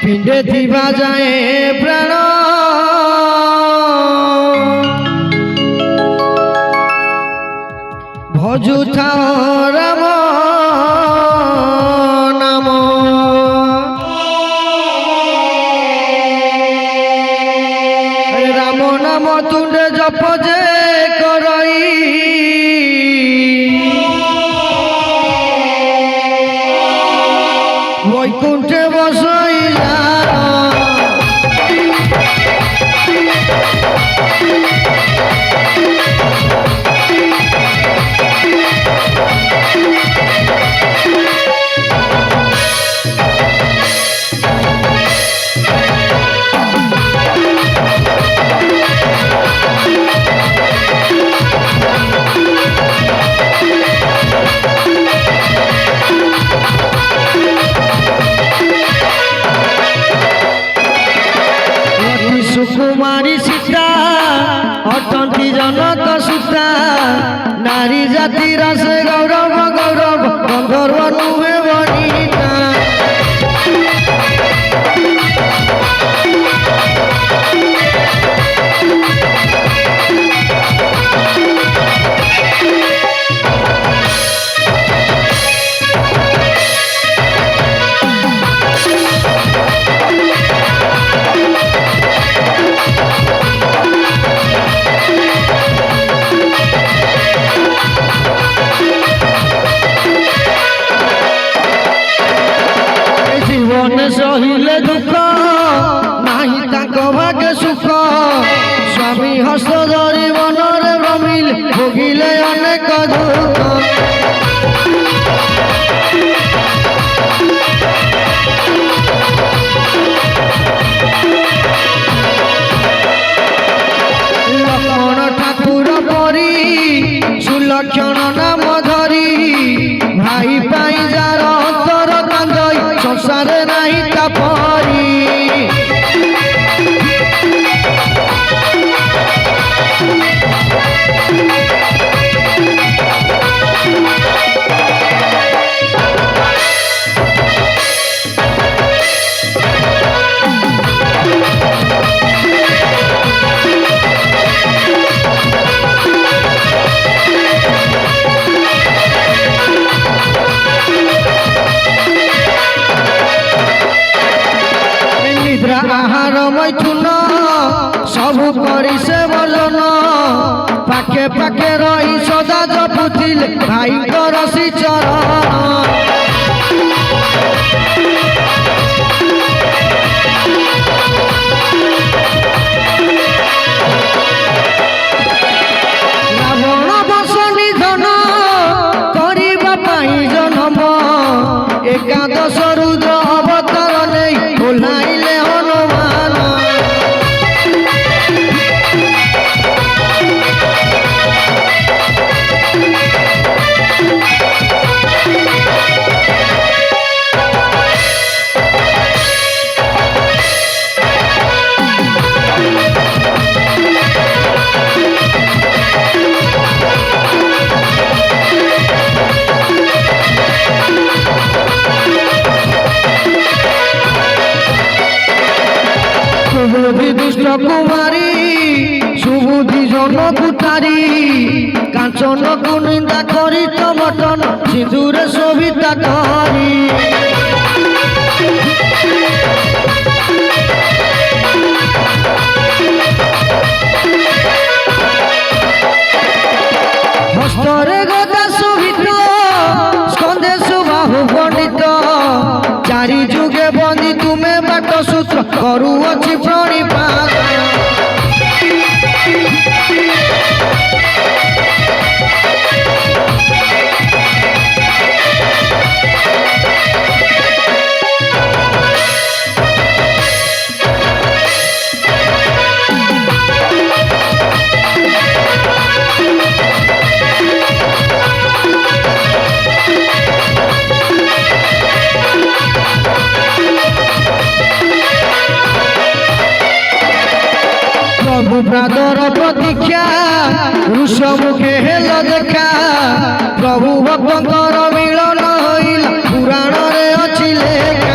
पिंडे दिवा जाए प्राण भजुथा राम नाम राम नाम तुंडे जप जे करई वैकुंठे बसैला सुकुमारी सीता अटंती जनक सुता नारी जाति रस गौरव गौरव गंधर्व नुहे वनिता सहिले दुख नाही ताको भाग्य सुख स्वामी हस्त धरी मनरे भ्रमिले भोगिले अनेक दुख लक्ष्मण ठाकुर परी सुलक्षण नाम धरी भाई पाई जार अंतर कांदई संसार नहीं तापरी आहार मैथुन सबु करी से बोलन पाखे पाखे रही सदा जपुथिले भाई रसी चरण रावण बस निधन करिबा पाई जन्म एकादश रुद्र अवतार नहीं ओह्लाइले सुबुद्धि दुष्ट कुमारी सुबुद्धि जनकुतारी कांचन को निंदा करी टमटन सिंदूरे शोभिता करी हस्तरे गदा शोभित स्कंदे सुबाहु पंडित चारि जुगे बंदी तुम्हें बाट सूत्र करुअछि प्रणिपात प्रभु प्रादर प्रतीक्षा ऋष मुखे हेल देखा प्रभु भक्तर मिलन होइला पुराण रे अछि लेखा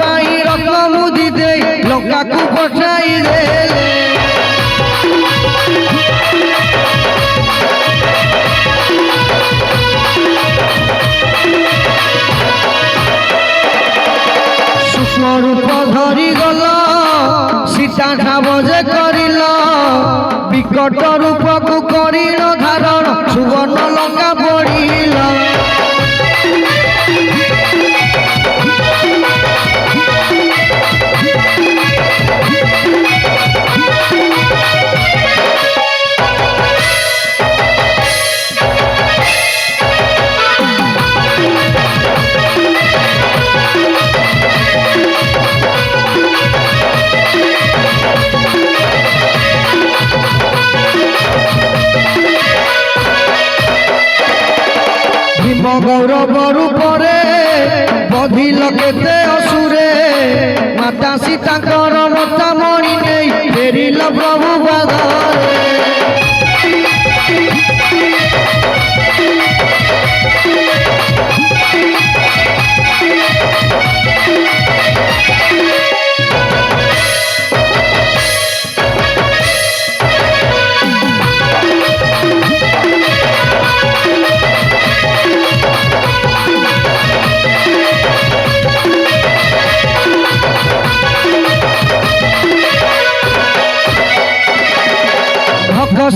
ପାଇଁ ରତ୍ନ ମୁଦି ଦେଇ ଲଙ୍କାକୁ ପଠାଇ ଦେଲେ। ସୂକ୍ଷ୍ମ ରୂପ ଧରି ଗଲ ସୀତା ଠାବ ଯେ କରିଲ ବିକଟ ରୂପକୁ କରିଲ ଧାରଣ ସୁବର୍ଣ୍ଣ ଲଙ୍କା ପଡ଼ିଲ। গৌরব রূপরে বধিল কেতে অসুরে মাতা সীতাঙ্কর মতা মণি নেই ফেরিল প্রভু বাধারে।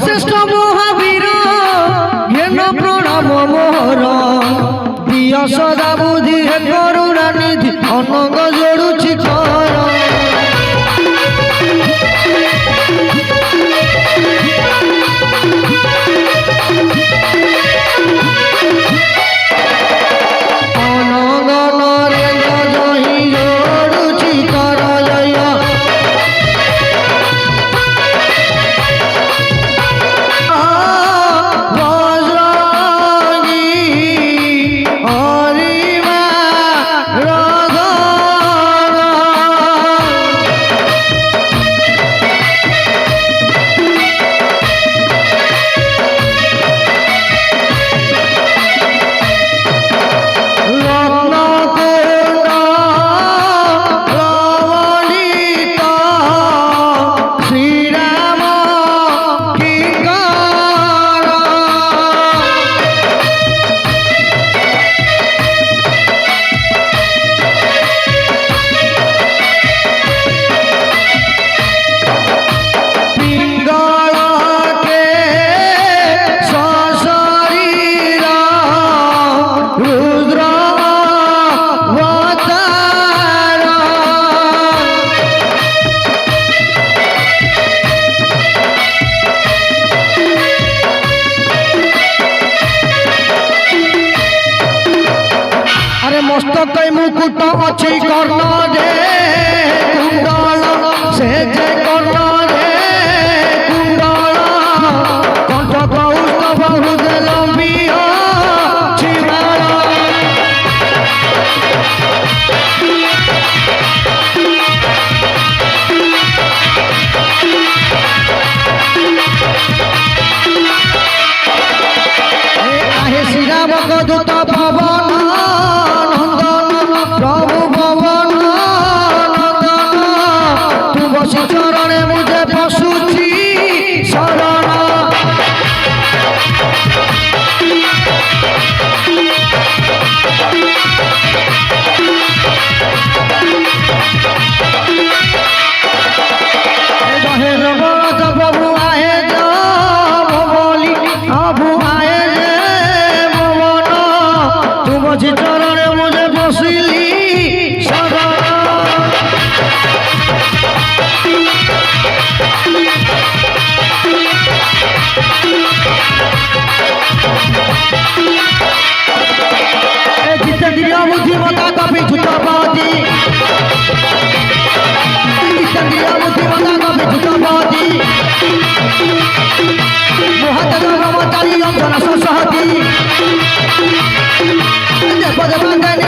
শ্রেষ্ঠ মহাবীর ঘেন প্রণাম মোহর দিয় সদা বুদ্ধি হে করুণা নিধি অনঙ্গ যোড়ুছি কর। অনঙ্গ নরেন্দ্র জহি যোড়ুছি কর জয়। মস্তক মুকুট অছি কর্ণ রে কুণ্ডল সে যে কর্ণ রে কুণ্ডল কণ্ঠ কৌস্তভ হৃদয় লম্বিয় ছিমাল। আহে শ্রীরাম দূত পবন প্রভু পবন নন্দন তু বসি চরণে মুঝে পশুছি শরণ। প্রভু আয়ে বলি প্রভু আয়ে যে ভবন তু বসি চরণে মুঝে বসিলি শরণ। জিতেন্দ্রিয় বুদ্ধিমতা কপি ঝুটপতি জিতেন্দ্রিয় বুদ্ধিমতা কপি ঝুটপতি মহাদেব মমতারি অঞ্জন সহতি দেব দেবাঙ্গানি